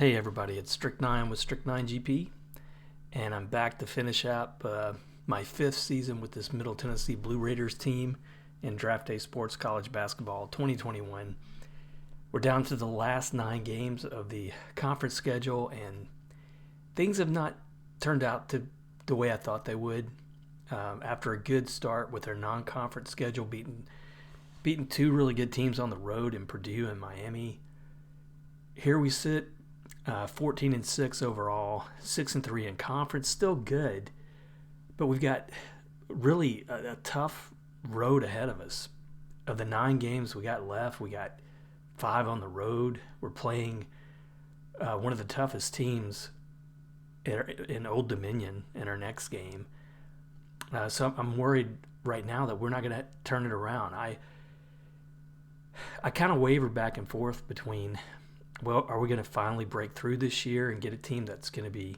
Hey everybody, it's Strict9 with Strict9 GP, and I'm back to finish up my fifth season with this Middle Tennessee Blue Raiders team in Draft Day Sports College Basketball 2021. We're down to the last 9 games of the conference schedule, and things have not turned out to the way I thought they would. After a good start with their non-conference schedule, beating 2 really good teams on the road in Purdue and Miami, here we sit. 14-6 overall, 6-3 in conference, still good, but we've got really a tough road ahead of us. Of the 9 games we got left, we got 5 on the road. We're playing one of the toughest teams in Old Dominion in our next game. So I'm worried right now that we're not going to turn it around. I kind of waver back and forth between, well, are we going to finally break through this year and get a team that's going to be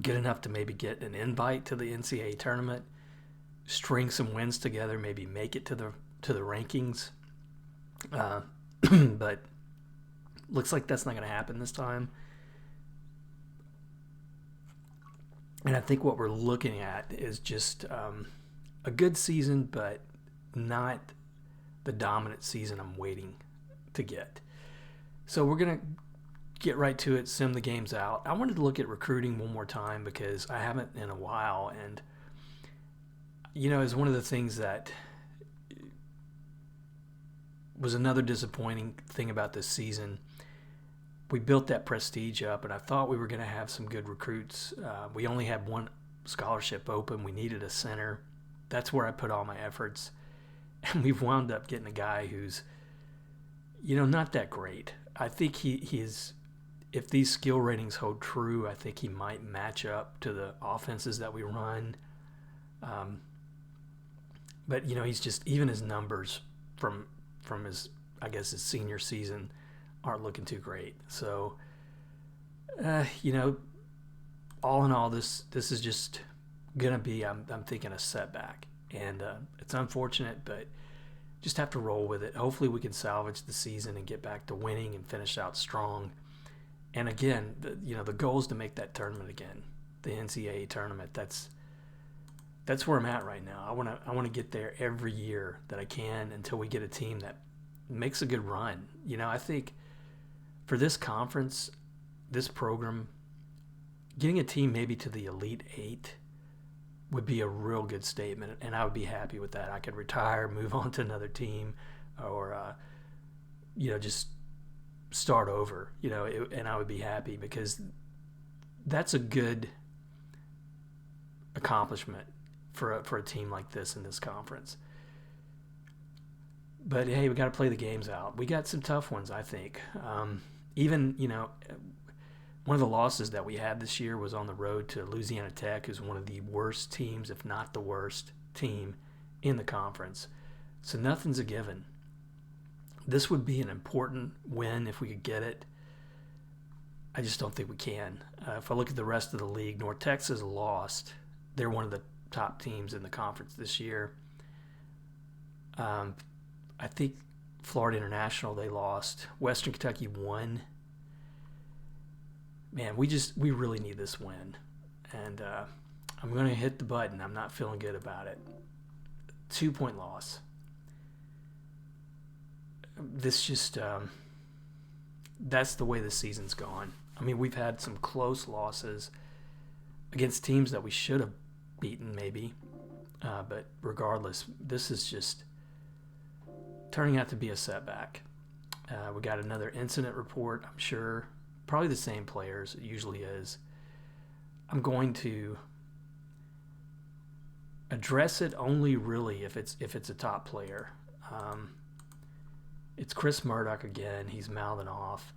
good enough to maybe get an invite to the NCAA tournament, string some wins together, maybe make it to the rankings? But looks like that's not going to happen this time. And I think what we're looking at is just a good season, but not the dominant season I'm waiting to get. So we're going to get right to it, sim the games out. I wanted to look at recruiting one more time because I haven't in a while. And, you know, it's one of the things that was another disappointing thing about this season. We built that prestige up, and I thought we were going to have some good recruits. We only had 1 scholarship open. We needed a center. That's where I put all my efforts. And we've wound up getting a guy who's, not that great. I think he's, if these skill ratings hold true, I think he might match up to the offenses that we run. But he's just, even his numbers from his, I guess, his senior season aren't looking too great. So, all in all, this is just gonna be, I'm thinking, a setback, and it's unfortunate, but just have to roll with it. Hopefully we can salvage the season and get back to winning and finish out strong. And again, the goal is to make that tournament again, the NCAA tournament. That's where I'm at right now. I want to get there every year that I can until we get a team that makes a good run. I think for this conference, this program, getting a team maybe to the Elite 8 would be a real good statement, and I would be happy with that. I could retire, move on to another team, or just start over. And I would be happy because that's a good accomplishment for a team like this in this conference. But hey, we got to play the games out. We got some tough ones, I think. Even one of the losses that we had this year was on the road to Louisiana Tech, who's one of the worst teams, if not the worst team in the conference. So nothing's a given. This would be an important win if we could get it. I just don't think we can. If I look at the rest of the league, North Texas lost. They're one of the top teams in the conference this year. I think Florida International, they lost. Western Kentucky won. Man, we really need this win, and I'm going to hit the button. I'm not feeling good about it. 2-point loss. This just, that's the way the season's gone. I mean, we've had some close losses against teams that we should have beaten maybe, but regardless, this is just turning out to be a setback. We got another incident report, I'm sure. Probably the same players, it usually is. I'm going to address it only really if it's a top player. It's Chris Murdoch again. He's mouthing off.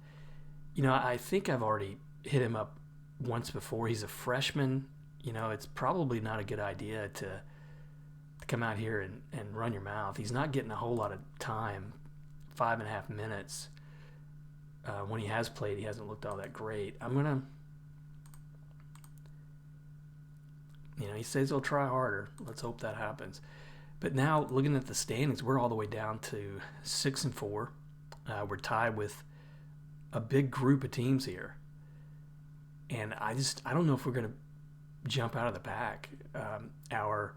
I think I've already hit him up once before. He's a freshman. It's probably not a good idea to come out here and run your mouth. He's not getting a whole lot of time, 5.5 minutes. When he has played, he hasn't looked all that great. I'm going to, he says he'll try harder. Let's hope that happens. But now, looking at the standings, we're all the way down to 6-4. We're tied with a big group of teams here. And I don't know if we're going to jump out of the pack. Our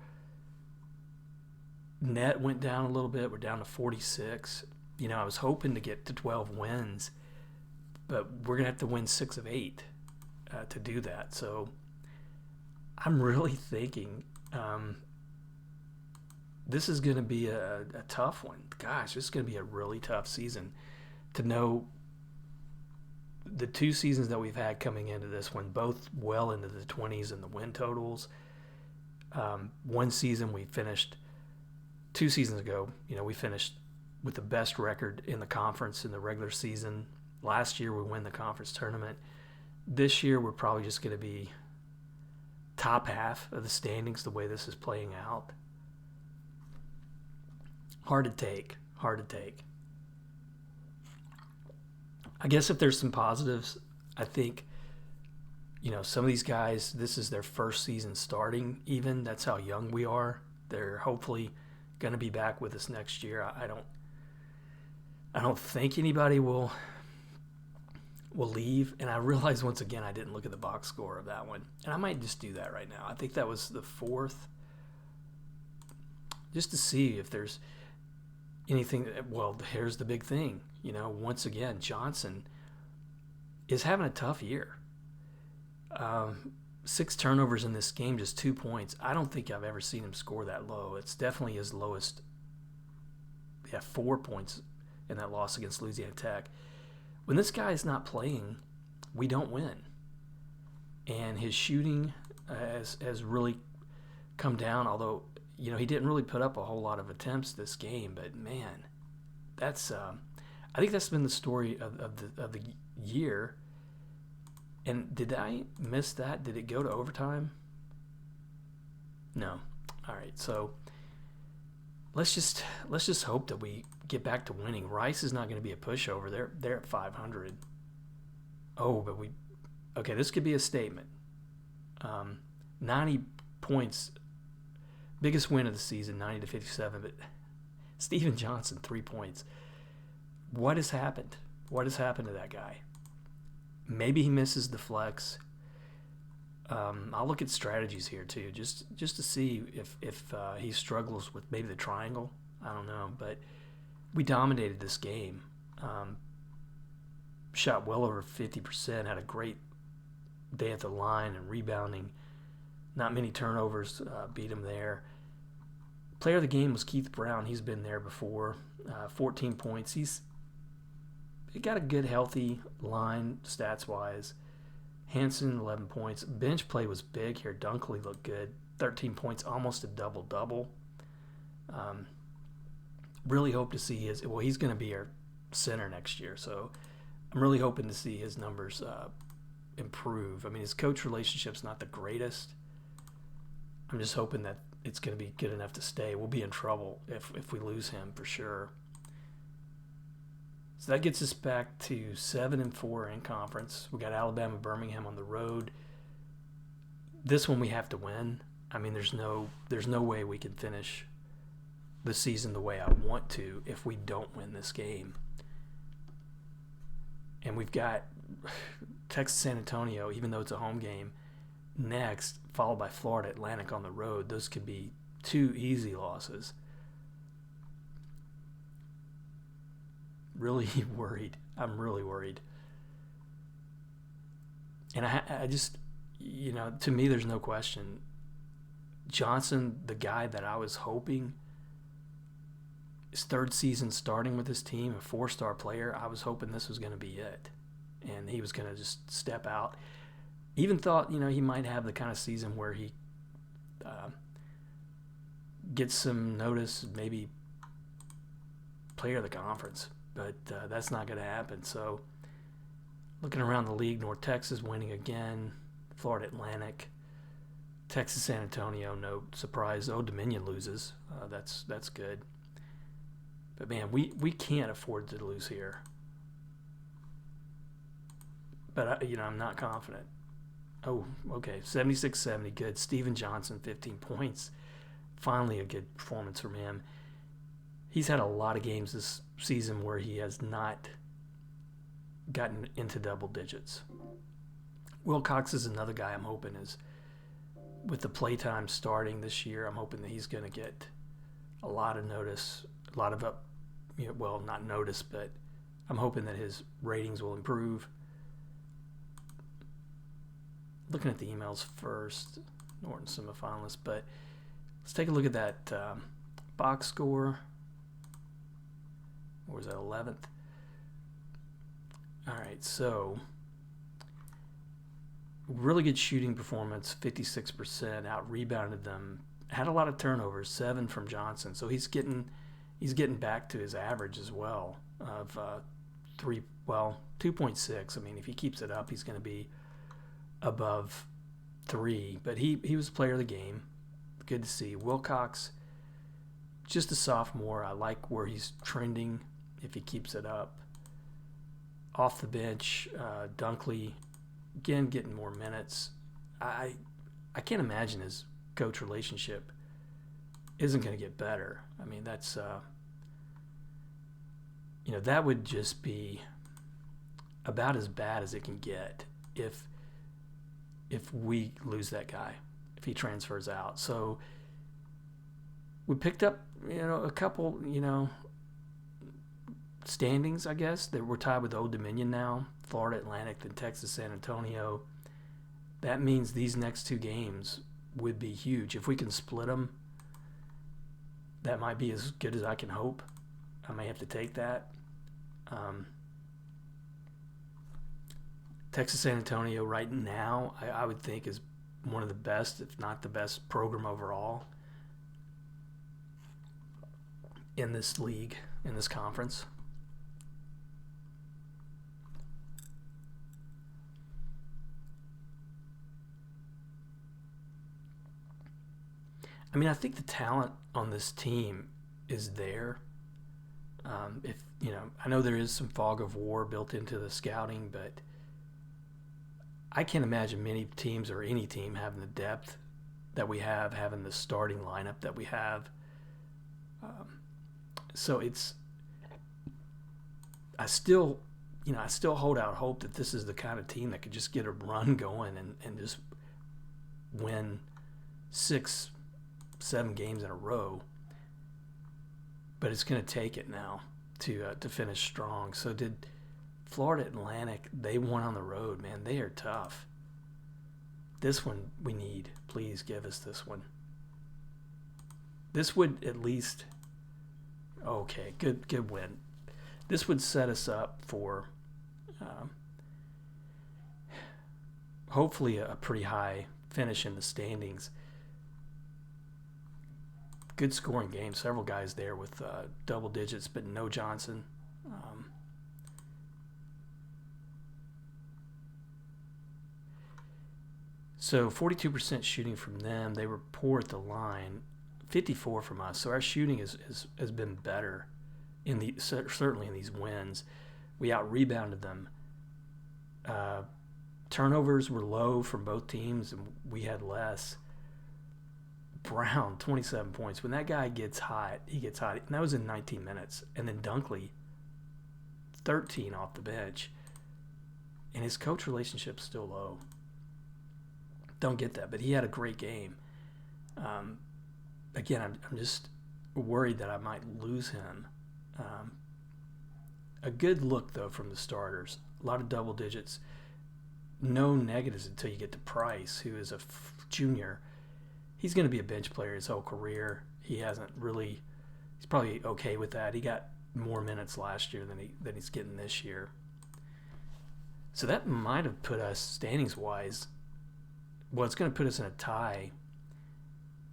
net went down a little bit. We're down to 46. I was hoping to get to 12 wins, but we're going to have to win 6 of 8 to do that. So I'm really thinking this is going to be a tough one. Gosh, this is going to be a really tough season. To know the 2 seasons that we've had coming into this one, both well into the 20s in the win totals. One season we finished, 2 seasons ago, we finished with the best record in the conference in the regular season. Last year we won the conference tournament. This year we're probably just going to be top half of the standings the way this is playing out. Hard to take. I guess if there's some positives, I think, some of these guys, this is their first season starting even. That's how young we are. They're hopefully going to be back with us next year. I don't think anybody will leave. And I realize once again I didn't look at the box score of that one. And I might just do that right now. I think that was the 4th. Just to see if there's anything. Well, here's the big thing. Once again, Johnson is having a tough year. 6 turnovers in this game, just 2 points. I don't think I've ever seen him score that low. It's definitely his lowest. 4 points in that loss against Louisiana Tech. When this guy is not playing, we don't win. And his shooting has really come down, although, he didn't really put up a whole lot of attempts this game. But, man, that's I think that's been the story of the year. And did I miss that? Did it go to overtime? No. All right. So let's just hope that we get back to winning. Rice is not going to be a pushover. They're at 500. Oh, but this could be a statement. 90 points, biggest win of the season, 90-57. But Steven Johnson, 3 points. What has happened? What has happened to that guy? Maybe he misses the flex. I'll look at strategies here too, just to see if he struggles with maybe the triangle. I don't know, but we dominated this game. Shot well over 50%. Had a great day at the line and rebounding. Not many turnovers. Beat him there. Player of the game was Keith Brown. He's been there before. 14 points. He got a good, healthy line stats-wise. Hansen, 11 points. Bench play was big here. Dunkley looked good. 13 points, almost a double-double. Really hope to see he's going to be our center next year, so I'm really hoping to see his numbers improve. I mean, his coach relationship's not the greatest. I'm just hoping that it's going to be good enough to stay. We'll be in trouble if we lose him for sure. So that gets us back to 7-4 in conference. We got Alabama, Birmingham on the road. This one we have to win. I mean, there's no way we can finish the season the way I want to if we don't win this game. And we've got Texas San Antonio, even though it's a home game, next, followed by Florida Atlantic on the road. Those could be 2 easy losses. Really worried. I'm really worried. And I just, to me, there's no question. Johnson, the guy that I was hoping, his 3rd season starting with this team, a 4-star player, I was hoping this was going to be it. And he was going to just step out. Even thought, he might have the kind of season where he gets some notice, maybe player of the conference. But that's not going to happen. So looking around the league, North Texas winning again, Florida Atlantic, Texas San Antonio, no surprise. Old Dominion loses. That's good. But, man, we can't afford to lose here. But, I'm not confident. Oh, okay, 76-70, good. Steven Johnson, 15 points. Finally a good performance from him. He's had a lot of games this season where he has not gotten into double digits. Wilcox is another guy I'm hoping is, with the playtime starting this year, I'm hoping that he's going to get a lot of notice, a lot of well, not notice, but I'm hoping that his ratings will improve. Looking at the emails first, Norton semifinalist, but let's take a look at that box score. Or was that 11th? All right, so really good shooting performance, 56%, out rebounded them, had a lot of turnovers, 7 from Johnson. So he's getting back to his average as well of 2.6. I mean, if he keeps it up, he's going to be above 3. But he was player of the game. Good to see. Wilcox, just a sophomore. I like where he's trending if he keeps it up. Off the bench, Dunkley, again, getting more minutes. I can't imagine his coach relationship isn't going to get better. I mean, that's, that would just be about as bad as it can get if we lose that guy, if he transfers out. So we picked up, a couple, standings, I guess, that we're tied with Old Dominion now, Florida Atlantic, then Texas San Antonio. That means these next 2 games would be huge. If we can split them, that might be as good as I can hope. I may have to take that. Texas San Antonio right now, I would think, is one of the best, if not the best, program overall in this league, in this conference. I mean, I think the talent on this team is there. I know there is some fog of war built into the scouting, but I can't imagine many teams or any team having the depth that we have, having the starting lineup that we have. So I still hold out hope that this is the kind of team that could just get a run going and just win 6-7 games in a row. But it's going to take it now to finish strong. So did Florida Atlantic, they won on the road, man. They are tough. This one we need. Please give us this one. This would at least, okay, good win. This would set us up for hopefully a pretty high finish in the standings. Good scoring game. Several guys there with double digits, but no Johnson. So 42% shooting from them. They were poor at the line. 54 from us. So our shooting has been better certainly in these wins. We out-rebounded them. Turnovers were low from both teams, and we had less. Brown, 27 points. When that guy gets hot, he gets hot. And that was in 19 minutes. And then Dunkley, 13 off the bench. And his coach relationship's still low. Don't get that, but he had a great game. Again, I'm just worried that I might lose him. A good look, though, from the starters. A lot of double digits. No negatives until you get to Price, who is a junior. He's going to be a bench player his whole career. He's probably okay with that. He got more minutes last year than he's getting this year. So that might have put us, standings-wise, well, it's going to put us in a tie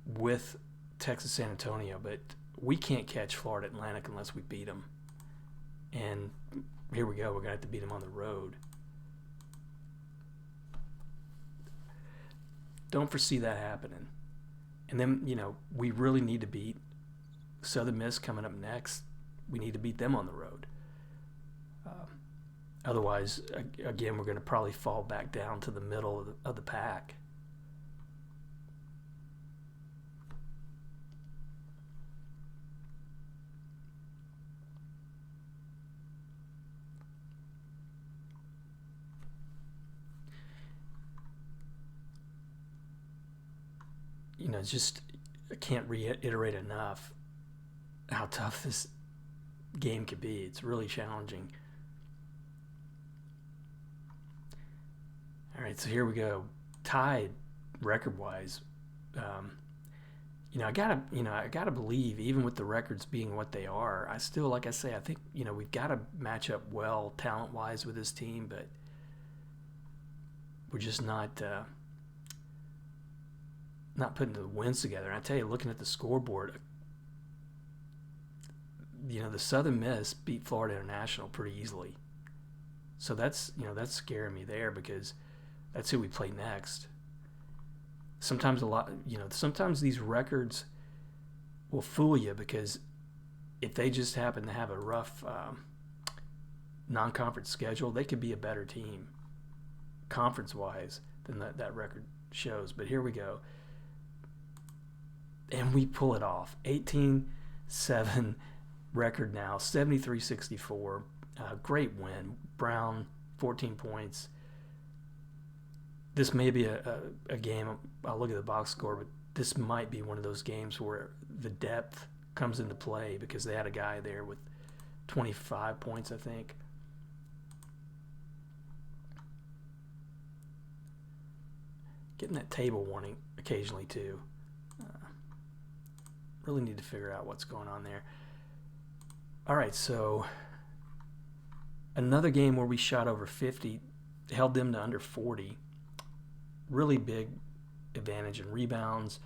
with Texas San Antonio, but we can't catch Florida Atlantic unless we beat them. And here we go. We're going to have to beat them on the road. Don't foresee that happening. And then, we really need to beat Southern Miss coming up next. We need to beat them on the road. Otherwise, again, we're going to probably fall back down to the middle of the pack. just I can't reiterate enough how tough this game could be. It's really challenging. All right, so here we go. Tied record-wise. I gotta believe, even with the records being what they are, I still, like I say, I think we've got to match up well talent-wise with this team, but we're just not putting the wins together. And I tell you, looking at the scoreboard, the Southern Miss beat Florida International pretty easily. So that's scaring me there, because that's who we play next. Sometimes sometimes these records will fool you, because if they just happen to have a rough non-conference schedule, they could be a better team conference-wise than that record shows. But here we go. And we pull it off. 18-7 record now, 73-64. Great win. Brown, 14 points. This may be a game, I'll look at the box score, but this might be one of those games where the depth comes into play, because they had a guy there with 25 points, I think. Getting that table warning occasionally too. Really need to figure out what's going on there. All right, so another game where we shot over 50, held them to under 40. Really big advantage in rebounds.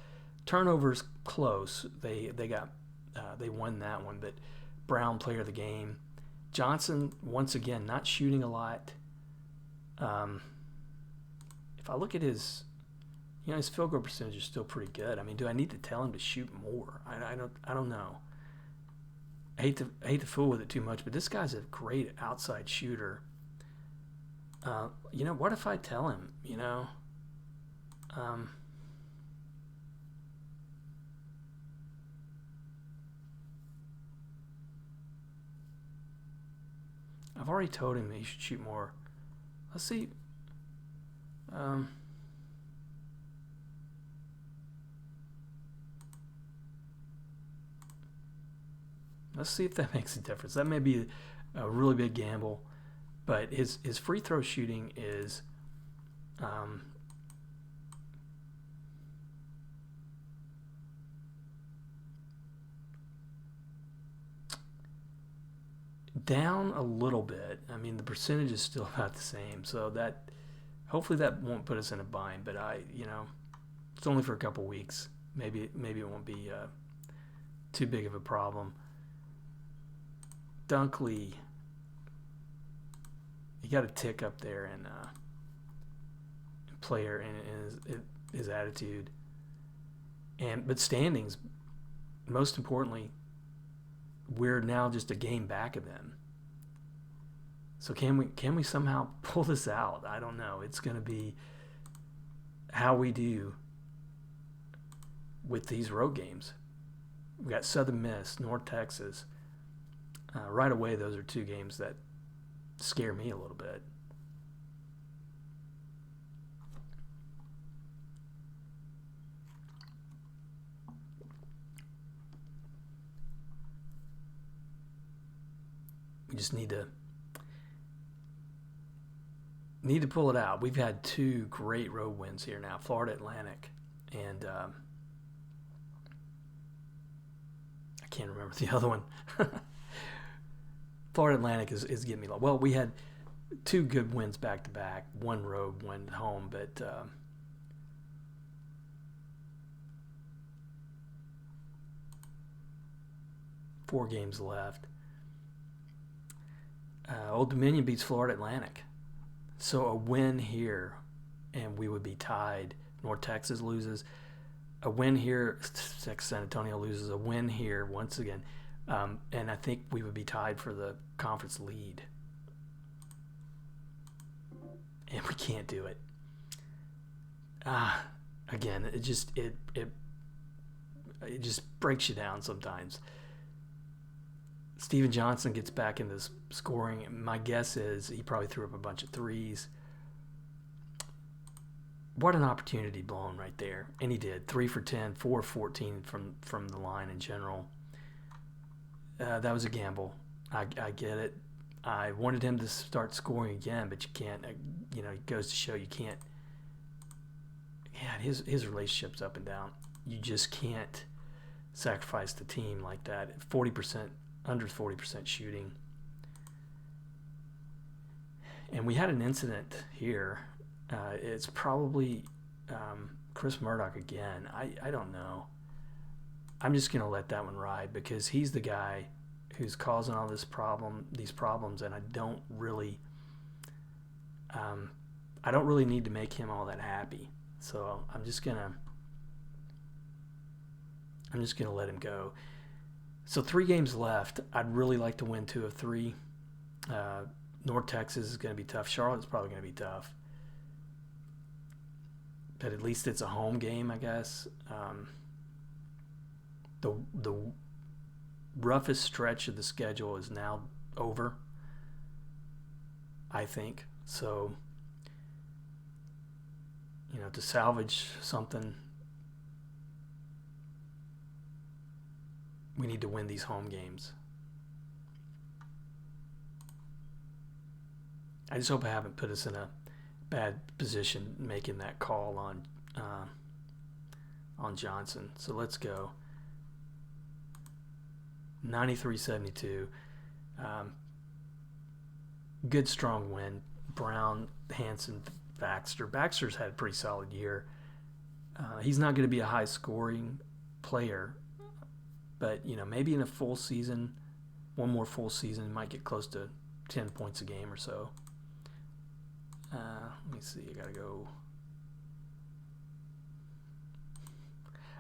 Turnovers close. They won that one, but Brown player of the game. Johnson once again not shooting a lot. If I look at his field goal percentage is still pretty good. I mean, do I need to tell him to shoot more? I don't know. I hate to fool with it too much, but this guy's a great outside shooter. What if I tell him? I've already told him that he should shoot more. Let's see. Let's see if that makes a difference. That may be a really big gamble, but his free throw shooting is down a little bit. I mean, the percentage is still about the same, so that hopefully that won't put us in a bind. But it's only for a couple weeks. Maybe it won't be too big of a problem. Dunkley, you got to tick up there in player and his attitude, but standings. Most importantly, we're now just a game back of them. So can we somehow pull this out? I don't know. It's going to be how we do with these road games. We got Southern Miss, North Texas. Right away, those are two games that scare me a little bit. We just need to pull it out. We've had two great road wins here now, Florida Atlantic, and I can't remember the other one. Florida Atlantic is getting me low. Well, we had two good wins back to back, one road, one home, but 4 games left. Old Dominion beats Florida Atlantic. So a win here, and we would be tied. North Texas loses. A win here, San Antonio loses. A win here, once again. And I think we would be tied for the conference lead. And we can't do it. Again, it just breaks you down sometimes. Steven Johnson gets back into scoring. My guess is he probably threw up a bunch of threes. what an opportunity blown right there. And he did. 3 for 10, 4 of 14 from the line in general. That was a gamble. I get it. I wanted him to start scoring again, but you can't. It goes to show you can't. Yeah, his relationship's up and down. You just can't sacrifice the team like that. 40%, under 40% shooting. And we had an incident here. It's probably Chris Murdoch again. I don't know. I'm just going to let that one ride because he's the guy who's causing all these problems, and I don't really need to make him all that happy. So I'm just gonna let him go. So 3 games left. I'd really like to win 2 of 3. North Texas is going to be tough. Charlotte's probably going to be tough. But at least it's a home game, I guess. The roughest stretch of the schedule is now over, I think. So, to salvage something, we need to win these home games. I just hope I haven't put us in a bad position making that call on Johnson. So let's go. 93-72. Good strong win. Brown, Hanson, Baxter. Baxter's had a pretty solid year. He's not going to be a high scoring player, but maybe in a full season, one more full season, he might get close to 10 points a game or so. Let me see. I gotta go.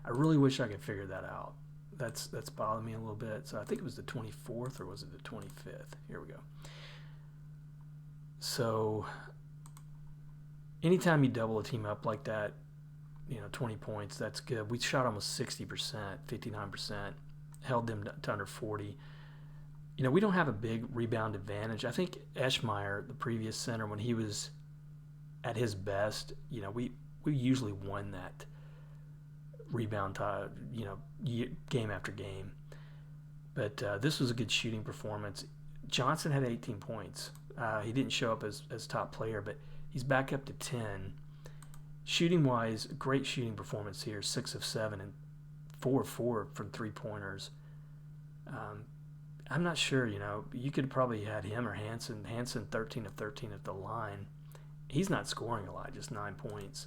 I really wish I could figure that out. That's bothering me a little bit. So I think it was the 24th, or was it the 25th? Here we go. So anytime you double a team up like that, 20 points, that's good. We shot almost 60%, 59%, held them to under 40. We don't have a big rebound advantage. I think Eschmeyer, the previous center, when he was at his best, we usually won that rebound tie, game after game. But this was a good shooting performance. Johnson had 18 points. He didn't show up as top player, but he's back up to 10. Shooting-wise, great shooting performance here, 6 of 7 and 4 of 4 from three-pointers. I'm not sure, you could probably had him or Hanson. Hanson 13 of 13 at the line. He's not scoring a lot, just 9 points.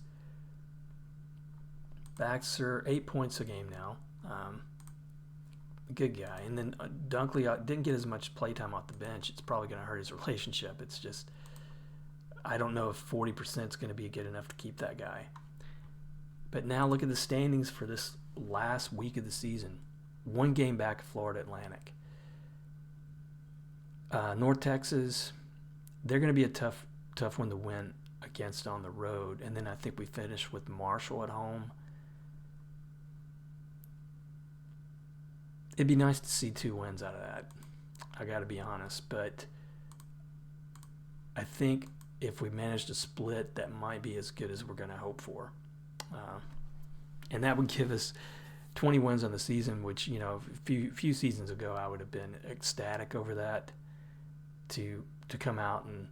Baxter, 8 points a game now. Good guy. And then Dunkley didn't get as much playtime off the bench. It's probably going to hurt his relationship. It's just, I don't know if 40% is going to be good enough to keep that guy. But now look at the standings for this last week of the season. 1 game back of Florida Atlantic. North Texas, they're going to be a tough one to win against on the road. And then I think we finish with Marshall at home. It'd be nice to see 2 wins out of that. I got to be honest. But I think if we manage to split, that might be as good as we're going to hope for. And that would give us 20 wins on the season, which, a few seasons ago I would have been ecstatic over that, to come out and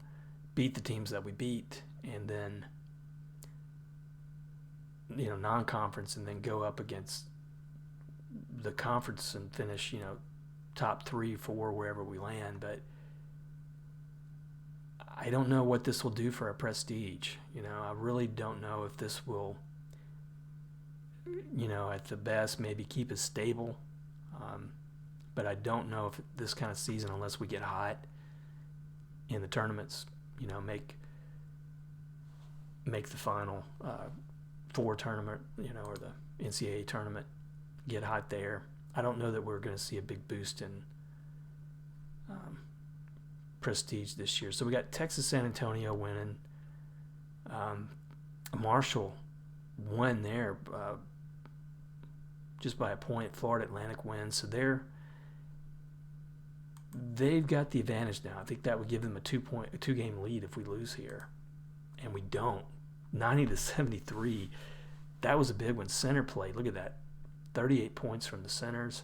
beat the teams that we beat, and then non-conference, and then go up against the conference and finish top 3, 4 wherever we land. But I don't know what this will do for our prestige. I really don't know if this will at the best maybe keep us stable, but I don't know if this kind of season, unless we get hot in the tournaments, make the final 4 tournament, or the NCAA tournament, get hot there. I don't know that we're going to see a big boost in prestige this year. So we got Texas San Antonio winning. Marshall won there just by a point. Florida Atlantic wins. So they've got the advantage now. I think that would give them a 2-game lead if we lose here. And we don't. 90-73. That was a big one. Center play. Look at that. 38 points from the centers.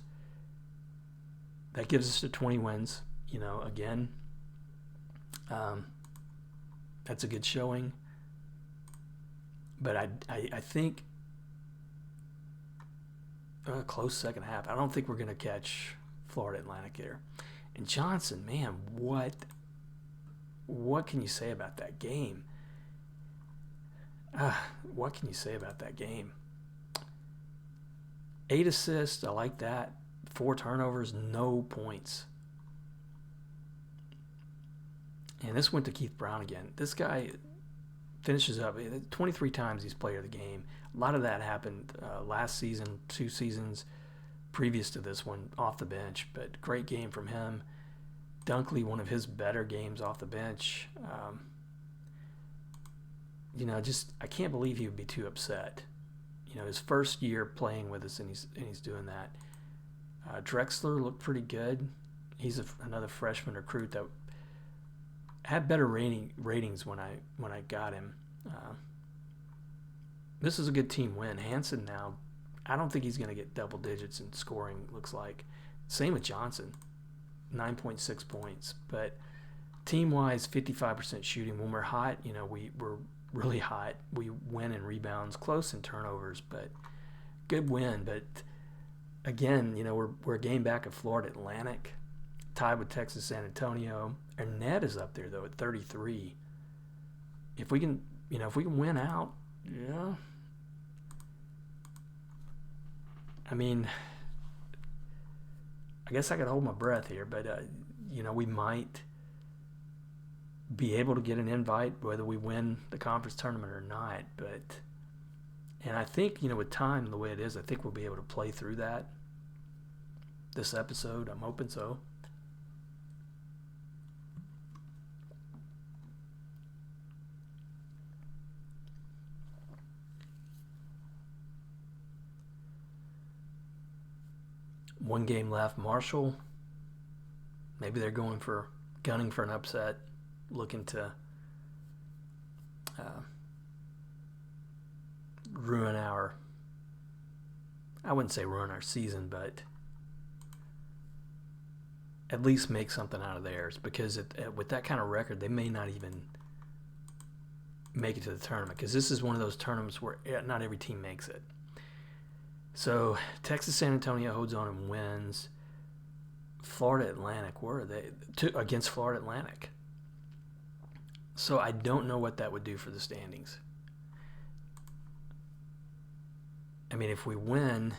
That gives us to 20 wins. Again, that's a good showing. But I think a close second half. I don't think we're going to catch Florida Atlantic here. And Johnson, man, what can you say about that game? What can you say about that game? 8 assists, I like that. 4 turnovers, no points. And this went to Keith Brown again. This guy finishes up 23 times he's player of the game. A lot of that happened last season, 2 seasons previous to this one, off the bench. But great game from him. Dunkley, one of his better games off the bench. I can't believe he would be too upset. His first year playing with us, and he's doing that. Drexler looked pretty good. He's another freshman recruit that had better ratings when I got him. This is a good team win. Hansen now, I don't think he's going to get double digits in scoring, looks like. Same with Johnson, 9.6 points. But team-wise, 55% shooting. When we're hot, we're really hot. We win in rebounds, close in turnovers, but good win. But again, we're a game back of Florida Atlantic, tied with Texas San Antonio. Our net is up there though at 33. If we can win out, yeah. I mean, I guess I could hold my breath here, but we might be able to get an invite whether we win the conference tournament or not. And I think, with time the way it is, I think we'll be able to play through that this episode. I'm hoping so. One game left. Marshall, maybe they're gunning for an upset, looking to I wouldn't say ruin our season, but at least make something out of theirs, because with that kind of record, they may not even make it to the tournament, because this is one of those tournaments where not every team makes it. So Texas San Antonio holds on and wins. Florida Atlantic, where are they? Against Florida Atlantic. So I don't know what that would do for the standings. I mean, if we win,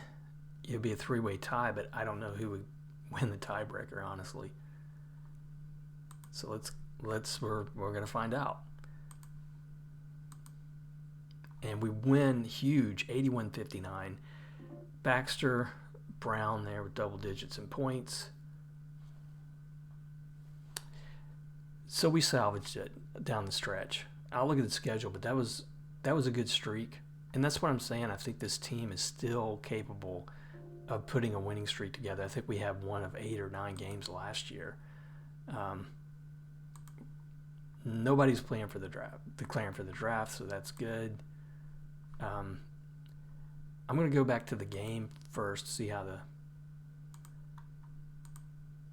it'd be a 3-way tie, but I don't know who would win the tiebreaker, honestly. So we're going to find out. And we win huge, 81-59. Baxter, Brown there with double digits in points. So we salvaged it down the stretch. I'll look at the schedule, but that was a good streak. And that's what I'm saying. I think this team is still capable of putting a winning streak together. I think we have one of 8 or 9 games last year. Nobody's declaring for the draft, so that's good. I'm going to go back to the game first to see how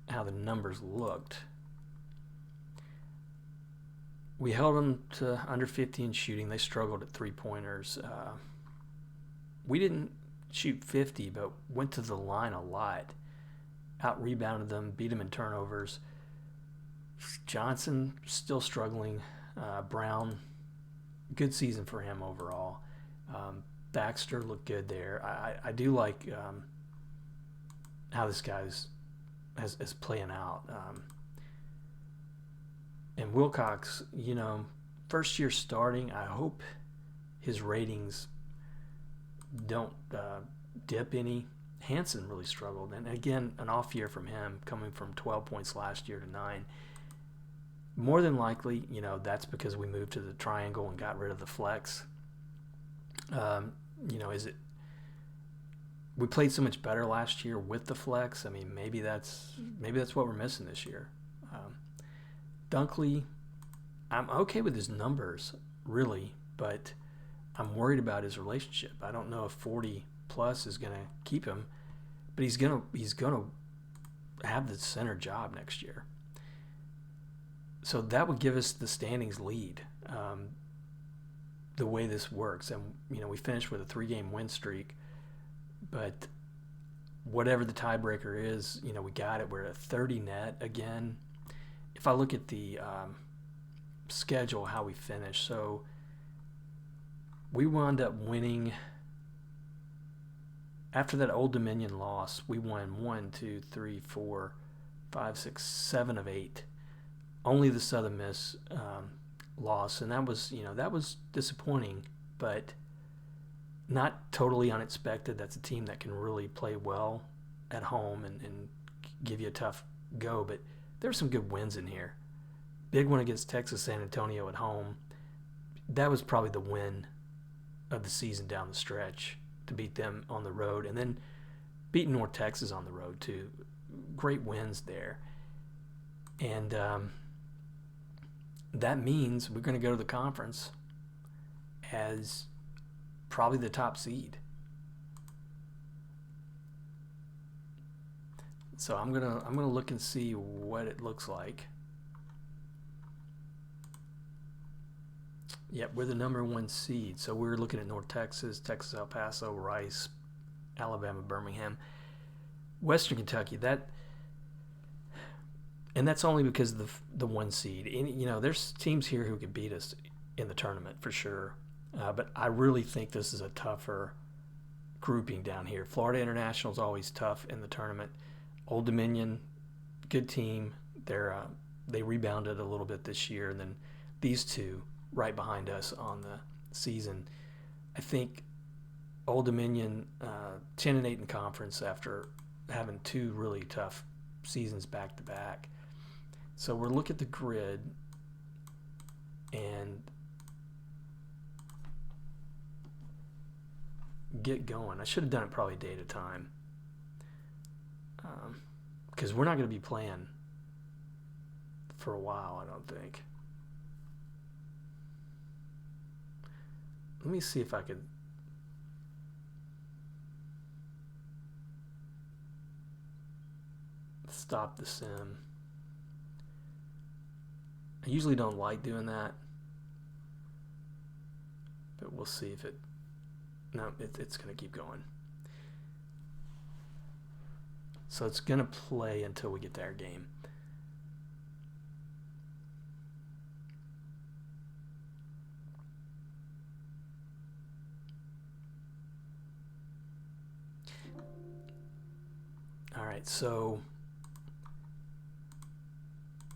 the numbers looked. We held them to under 50 in shooting. They struggled at 3-pointers. We didn't shoot 50, but went to the line a lot. Out-rebounded them, beat them in turnovers. Johnson still struggling. Brown, good season for him overall. Baxter looked good there. I do like how this guy's is playing out. And Wilcox, first year starting, I hope his ratings don't dip any. Hansen really struggled. And again, an off year from him, coming from 12 points last year to 9. More than likely, that's because we moved to the triangle and got rid of the flex. We played so much better last year with the flex. I mean, maybe that's what we're missing this year. Dunkley, I'm okay with his numbers, really, but I'm worried about his relationship. I don't know if 40 plus is going to keep him, but he's going to have the center job next year. So that would give us the standings lead, the way this works. And, we finished with a 3-game win streak, but whatever the tiebreaker is, we got it. We're at 30 net again. If I look at the schedule, how we finished, so we wound up winning. After that Old Dominion loss, we won 1, 2, 3, 4, 5, 6, 7 of 8. Only the Southern Miss loss, and that was disappointing, but not totally unexpected. That's a team that can really play well at home and give you a tough go, but there's some good wins in here. Big one against Texas San Antonio at home. That was probably the win of the season down the stretch, to beat them on the road, and then beating North Texas on the road too. Great wins there. And that means we're going to go to the conference as probably the top seed. So I'm gonna look and see what it looks like. Yep, we're the number 1 seed. So we're looking at North Texas, Texas El Paso, Rice, Alabama, Birmingham, Western Kentucky. And that's only because of the 1 seed. And, there's teams here who could beat us in the tournament for sure. But I really think this is a tougher grouping down here. Florida International is always tough in the tournament. Old Dominion, good team. They rebounded a little bit this year, and then these two right behind us on the season. I think Old Dominion 10-8 in conference after having 2 really tough seasons back to back. So we'll look at the grid and get going. I should have done it probably day at a time, because we're not going to be playing for a while, I don't think. Let me see if I could stop the sim. I usually don't like doing that, but we'll see if it's going to keep going. So it's going to play until we get to our game. All right, so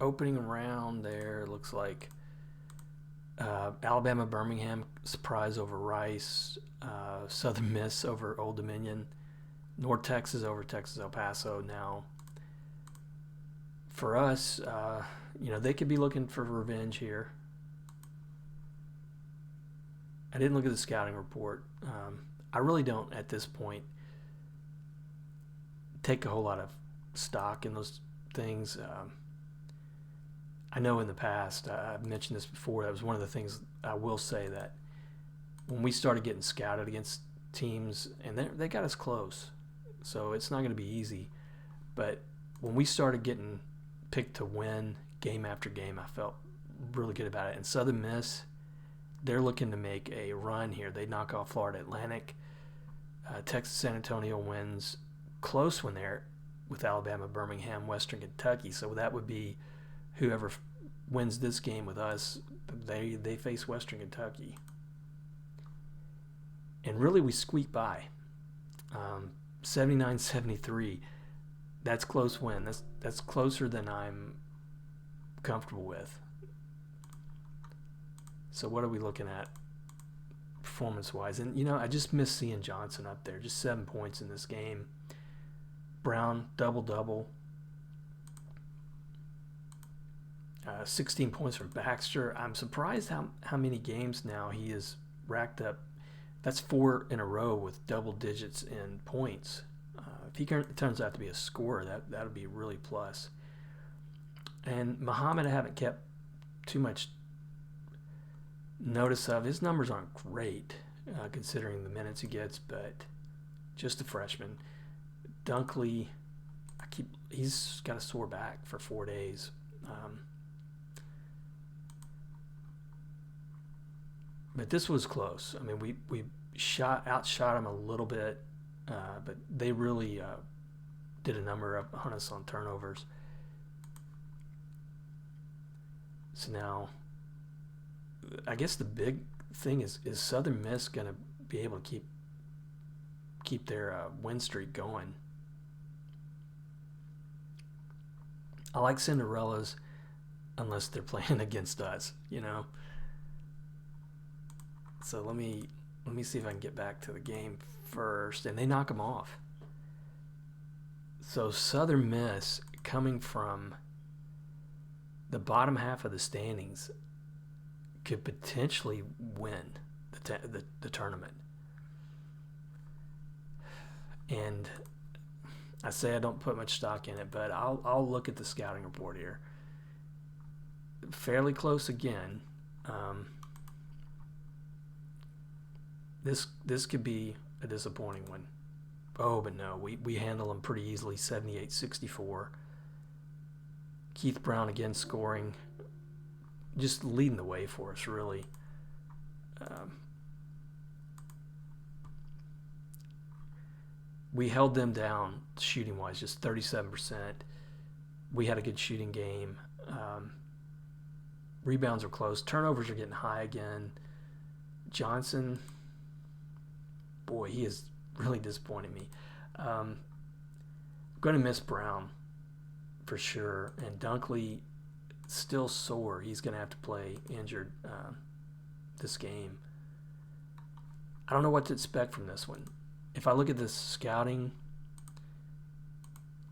opening round there looks like Alabama, Birmingham, surprise over Rice, Southern Miss over Old Dominion, North Texas over Texas El Paso. Now, for us, they could be looking for revenge here. I didn't look at the scouting report. I really don't, at this point, take a whole lot of stock in those things. I know in the past, I've mentioned this before, that was one of the things I will say, that when we started getting scouted against teams, and they got us close, so it's not going to be easy, but when we started getting picked to win game after game, I felt really good about it. And Southern Miss, they're looking to make a run here. They knock off Florida Atlantic. Texas San Antonio wins close when they're with Alabama, Birmingham, Western Kentucky. So that would be whoever wins this game with us, they face Western Kentucky. And really, we squeak by. 79-73. That's close win. That's closer than I'm comfortable with. So what are we looking at performance-wise? And, I just miss seeing Johnson up there. Just 7 points in this game. Brown, double-double. 16 points from Baxter. I'm surprised how many games now he has racked up. That's 4 in a row with double digits in points. If he turns out to be a scorer, that would be really plus. And Muhammad, I haven't kept too much notice of. His numbers aren't great considering the minutes he gets, but just a freshman. Dunkley, he's got a sore back for 4 days. But this was close. I mean, we outshot him a little bit, but they really did a number on us on turnovers. So now, I guess the big thing is Southern Miss going to be able to keep their win streak going? I like Cinderellas unless they're playing against us, you know. So let me see if I can get back to the game first, and they knock them off. So Southern Miss, coming from the bottom half of the standings, could potentially win the tournament. And I say I don't put much stock in it, but I'll look at the scouting report here. Fairly close again. This could be a disappointing one. Oh, but no, we handle them pretty easily, 78-64. Keith Brown again scoring, just leading the way for us, really. We held them down shooting-wise, just 37%. We had a good shooting game. Rebounds are close. Turnovers are getting high again. Johnson, boy, he is really disappointing me. I'm going to miss Brown for sure. And Dunkley, still sore. He's going to have to play injured this game. I don't know what to expect from this one. If I look at this scouting,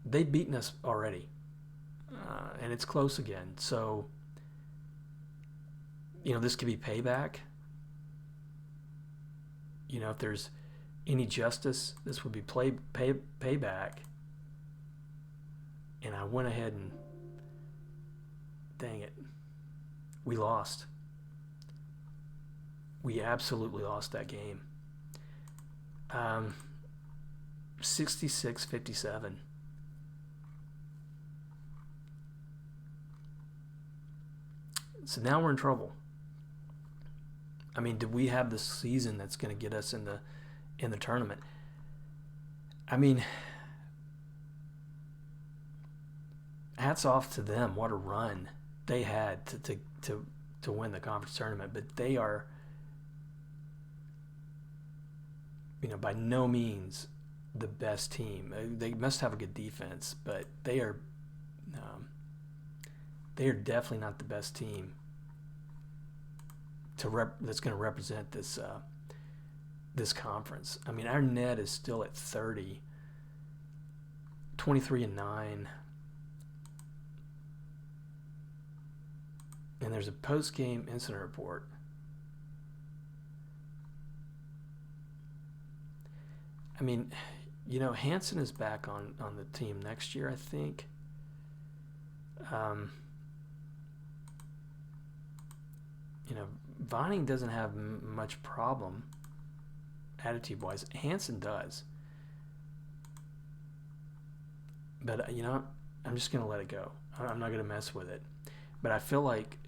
they've beaten us already. And it's close again. So, you know, this could be payback. You know, if there's any justice, this would be payback. And I went ahead and, dang it, we lost. We absolutely lost that game. 66-57. So now we're in trouble. I mean, do we have the season that's going to get us in the tournament? I mean, hats off to them. What a run they had to win the conference tournament. But they are, you know, by no means the best team. They must have a good defense, but they are definitely not the best team that's going to represent this conference. I mean, our net is still at 30, 23-9, and there's a post-game incident report. I mean, you know, Hansen is back on the team next year, I think. You know, Vining doesn't have much problem attitude-wise. Hansen does. But, you know, I'm just going to let it go. I'm not going to mess with it. But I feel like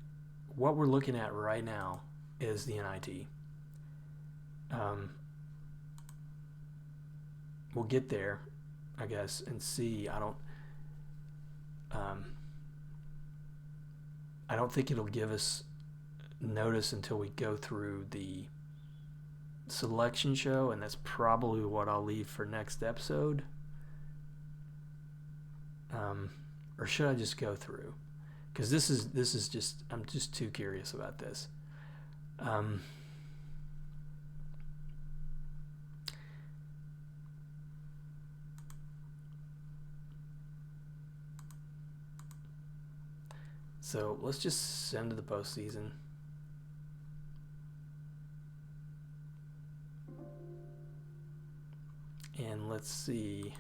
what we're looking at right now is the NIT. We'll get there, I guess, and see. I don't think it'll give us notice until we go through the selection show, and that's probably what I'll leave for next episode. Or should I just go through? Because this is just, I'm just too curious about this. So let's just send to the postseason. And let's see.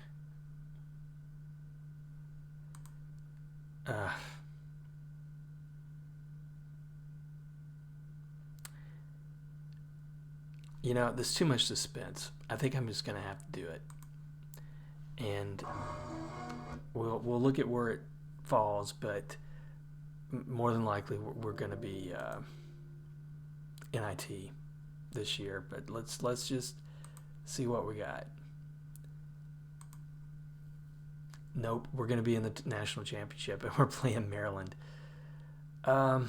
There's too much suspense. I think I'm just going to have to do it. And we'll look at where it falls, but more than likely we're going to be NIT this year. But let's just see what we got. Nope, we're going to be in the national championship, and we're playing Maryland. Well,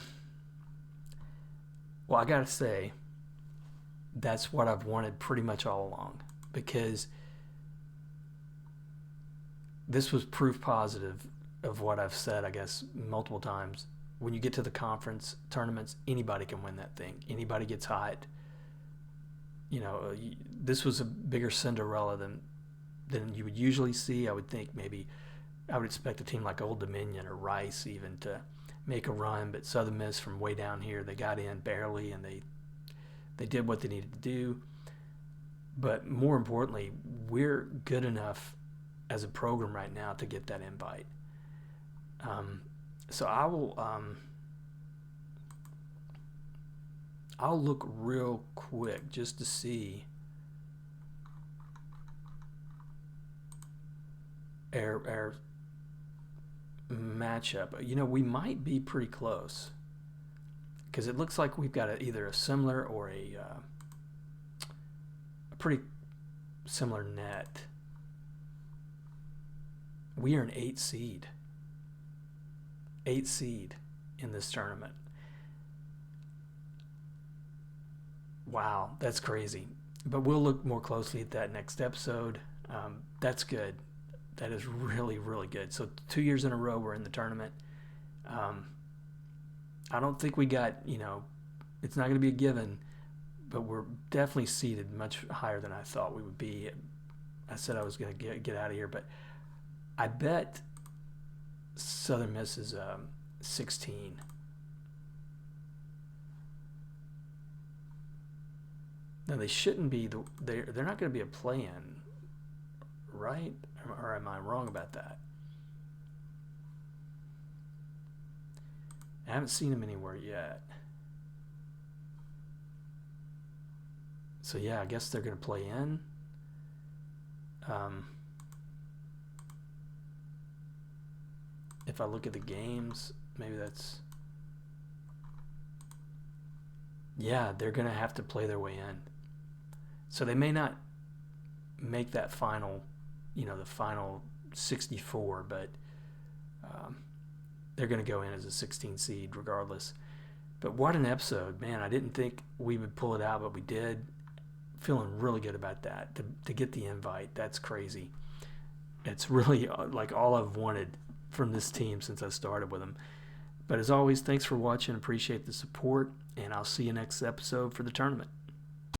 I got to say, that's what I've wanted pretty much all along, because this was proof positive of what I've said, I guess, multiple times. When you get to the conference tournaments, anybody can win that thing. Anybody gets hot. This was a bigger Cinderella than you would usually see. I would think maybe I would expect a team like Old Dominion or Rice even to make a run, but Southern Miss from way down here, they got in barely, and they did what they needed to do. But more importantly, we're good enough as a program right now to get that invite. So I will I'll look real quick just to see our matchup. We might be pretty close, because it looks like we've got either a similar or a pretty similar net. We are an 8 seed in this tournament. Wow, that's crazy. But we'll look more closely at that next episode. That's good. That is really, really good. So 2 years in a row we're in the tournament. I don't think we got, it's not going to be a given, but we're definitely seated much higher than I thought we would be. I said I was going to get out of here, but I bet Southern Miss is 16. Now they shouldn't be. They're not going to be a play-in, right? Or am I wrong about that? I haven't seen them anywhere yet. So yeah, I guess they're going to play in. If I look at the games, maybe that's... Yeah, they're going to have to play their way in. So they may not make that final, the final 64, but they're going to go in as a 16 seed regardless. But what an episode, man. I didn't think we would pull it out, but we did. Feeling really good about that. To get the invite, that's crazy. It's really like all I've wanted from this team since I started with them. But as always, thanks for watching. Appreciate the support, and I'll see you next episode for the tournament.